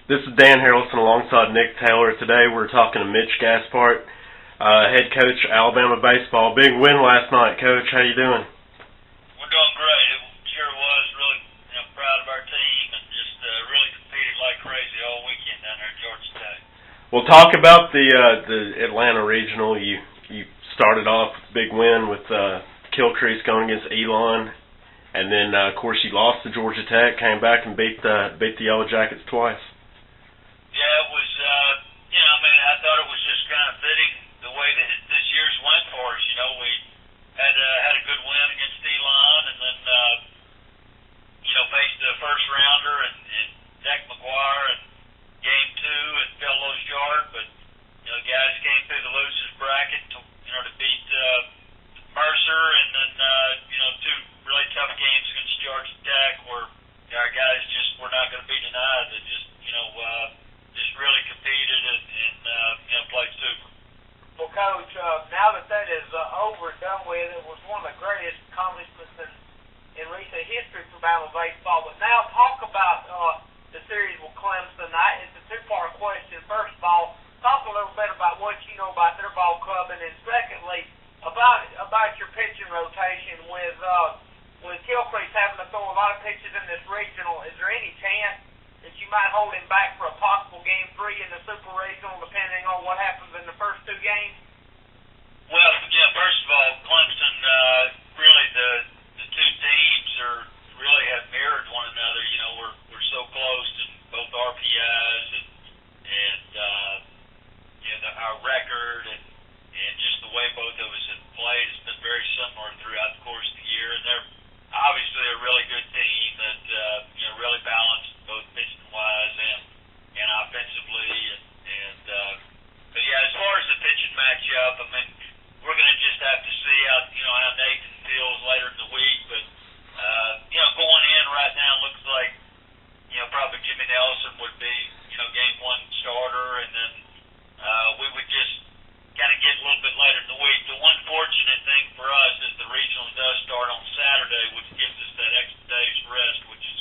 This is Dan Harrelson alongside Nick Taylor. Today we're talking to Mitch Gaspard, head coach of Alabama baseball. Big win last night, Coach. How you doing? We're doing great. It sure was. Really proud of our team and just really competed like crazy all weekend down there at Georgia Tech. Well, talk about the Atlanta Regional. You started off with a big win with Kilcrease going against Elon, and then of course you lost to Georgia Tech, came back and beat the Yellow Jackets twice. Yeah, it was, I thought it was just kind of fitting the way that this year's went for us. We had a good win against Elon and then, faced a first rounder and Zach McGuire in game 2 and fell a little short, but, guys came through the losers bracket to beat Mercer and then, 2 really tough games against Georgia Tech where our guys just were not going to be denied. They just really competed and played super. Well, Coach, now that is over and done with, it was one of the greatest accomplishments in recent history for Alabama baseball. But now talk about the series with Clemson. It's a two-part question. First of all, talk a little bit about what you know about their ball club, and then secondly, about your pitching rotation with Kilcrease having to throw a lot of pitches in this regional. Is there any chance that you might hold him back for a possible Game 3 in the Super Regional, depending on what happens in the first 2 games? Well, first of all, Clemson, really the 2 teams really have mirrored one another. We're so close in both RPIs and our record and just the way both of us have played has been very similar throughout the course of the year. And they're obviously a really good team that really balanced both pitching wise and offensively. But as far as the pitching matchup, we're going to just have to see how Nathan feels later in the week. But going in right now, it looks like probably Jimmy Nelson would be game 1 starter, and then we would just kind of get a little bit later in the week. The one fortunate thing for us is the regional does start on Saturday, which gives us that extra day's rest, which is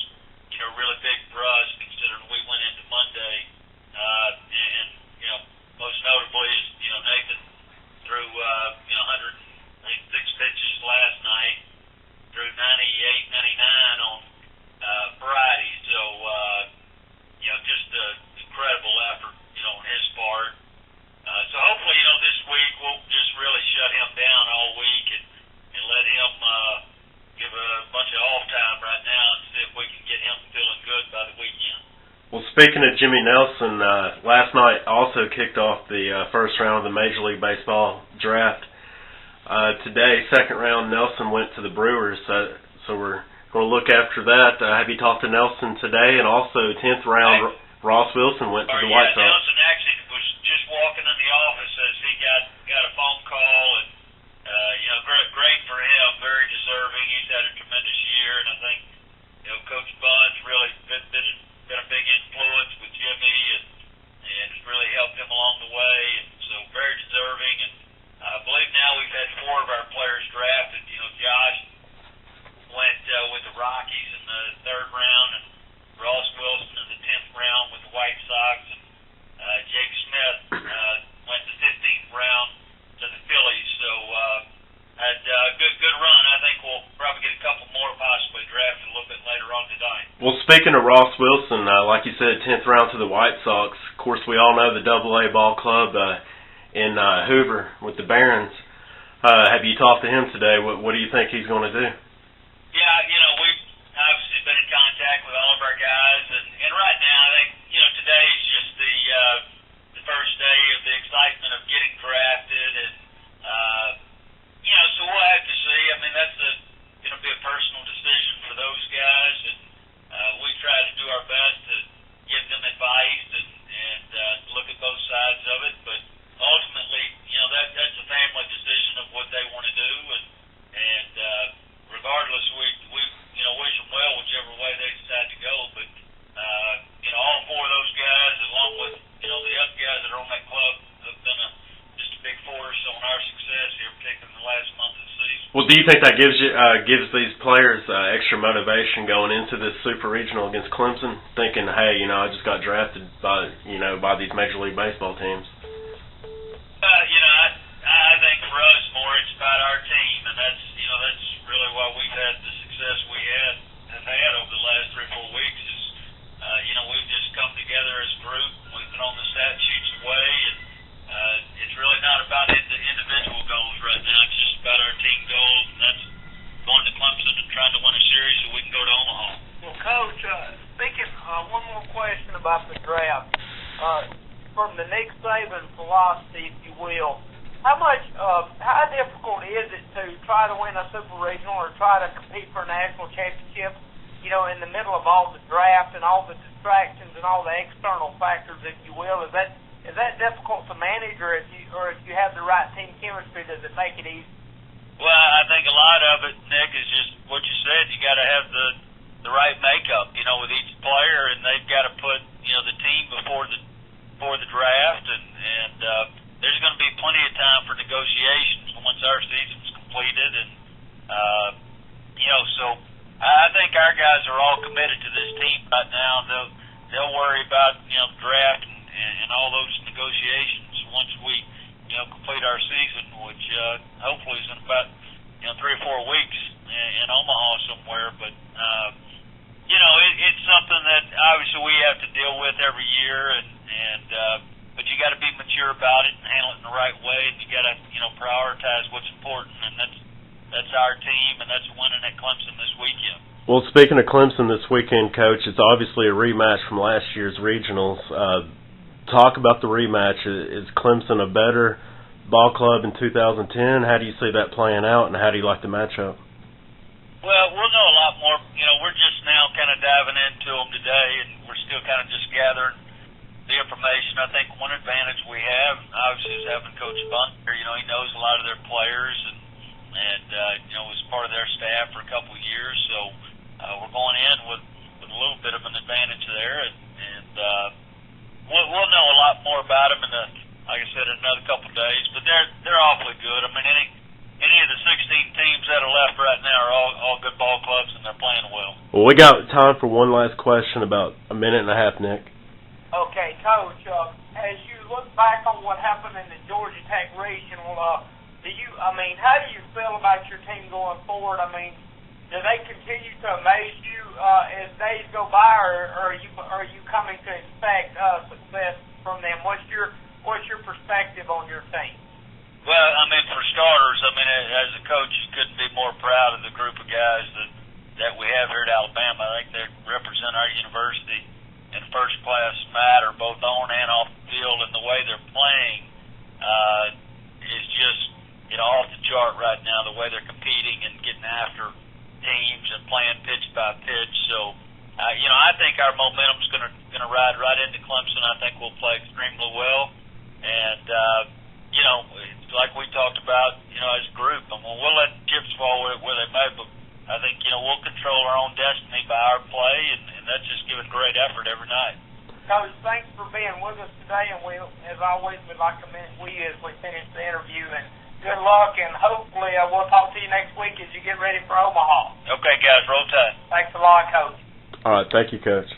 really big for us considering we went into Monday. And most notably is Nathan threw 106 pitches last night, threw 98, 99 on Friday. So just an incredible effort on his part. So hopefully this week we'll just really shut him down all week and let him give a bunch of off time right now and see if we can get him feeling good by the weekend. Well, speaking of Jimmy Nelson, last night also kicked off the first round of the Major League Baseball draft. Today, second round, Nelson went to the Brewers, so we're going to look after that. Have you talked to Nelson today? And also, 10th round, Ross Wilson went to the White Sox. Nelson actually was just walking in the office as he got a phone call, and great for him, very deserving. He's had a tremendous year, and I think Coach Bunn's really been a big influence with Jimmy, and has really helped him along the way, and so very deserving. And I believe now we've had 4 of our players drafted. Josh went with the Rockies in the 3rd round, and Ross Wilson in the 10th round with the White Sox, and Jake Smith went the 15th round to the Phillies. So had a good run. I think we'll probably get a couple more possibly drafted a little bit later on tonight. Well, speaking of Ross Wilson, like you said, 10th round to the White Sox. Of course, we all know the AA ball club in Hoover with the Barons. Have you talked to him today? What do you think he's going to do? Yeah, we've obviously been in contact with all of our guys, and right now I think today's just the first day of the excitement of getting drafted, and so we'll have to see. That's going to be a personal decision for those guys, and we try to do our best to give them advice and look at both sides of it. But ultimately, that's a family decision of what they want to do, and regardless, we wish them well whichever way they decide to go. But all 4 of those guys, along with the other guys that are on that club, have been just a big force on our success here, particularly in the last month of the season. Well, do you think that gives these players extra motivation going into this super regional against Clemson, thinking, hey, I just got drafted by these Major League Baseball teams? I think for us more it's about our team, and that's really why we've had the success we have had over the last 3 or 4 weeks. Is we've just come together as a group. We've been on the stat sheets away, and it's really not about the individual goals right now. It's just about our team goals, and that's going to Clemson and trying to win a series so we can go to Omaha. Well, Coach, speaking, one more question about the draft. From the Nick Saban philosophy, if you will, how difficult is it to try to win a super regional or try to compete for a national championship, in the middle of all the draft and all the distractions and all the external factors, if you will? Is that difficult to manage, or if you have the right team chemistry, does it make it easy? Well, I think a lot of it, Nick, is just what you said. You got to have the right makeup, with each player, and they've got to put the team before the draft, and there's going to be plenty of time for negotiations once our season's completed, and so I think our guys are all committed to this team right now. They'll worry about the draft and all those negotiations once we complete our season, which hopefully is in about 3 or 4 weeks in Omaha somewhere. But it's something that obviously we have to deal with every year, but you got to be mature about it and handle it in the right way, and you got to prioritize what's important, and that's our team, and that's winning at Clemson this weekend. Well, speaking of Clemson this weekend, Coach, it's obviously a rematch from last year's regionals. Talk about the rematch. Is Clemson a better ball club in 2010? How do you see that playing out, and how do you like the matchup? Well, we'll know a lot more. We're just now kind of diving into them today, and we're still kind of just gathering the information. I think one advantage we have, obviously, is having Coach Bunker. He knows a lot of their players, and was part of their staff for a couple of years. So we're going in with a little bit of an advantage there, and we'll know a lot more about them like I said, in another couple of days. But they're awfully good. I mean, any of the 16 teams that are left right now are all good ball clubs, and they're playing well. Well, we got time for one last question, about a minute and a half, Nick. Okay, Coach, as you look back on what happened in the Georgia Tech regional, how do you feel about your team going forward? I mean, do they continue to amaze you as days go by, or are you coming to expect success from them? What's your perspective on your team? Well, for starters, as a coach, you couldn't be more proud of the group of guys that we have here at Alabama. I think they represent our university in first-class matter, both on and off the field, and the way they're playing is just off the chart right now, the way they're competing and getting after teams and playing pitch by pitch. So, I think our momentum's going to ride right into Clemson. I think we'll play extremely well, and it's like we talked about, as a group. We'll let chips fall where they may, but I think we'll control our own destiny by our play, and that's just giving great effort every night. Coach, thanks for being with us today, and we, as always, would like to as we finish the interview, and good luck, and hopefully we'll talk to you next week as you get ready for Omaha. Okay, guys, roll tide. Thanks a lot, Coach. All right, thank you, Coach.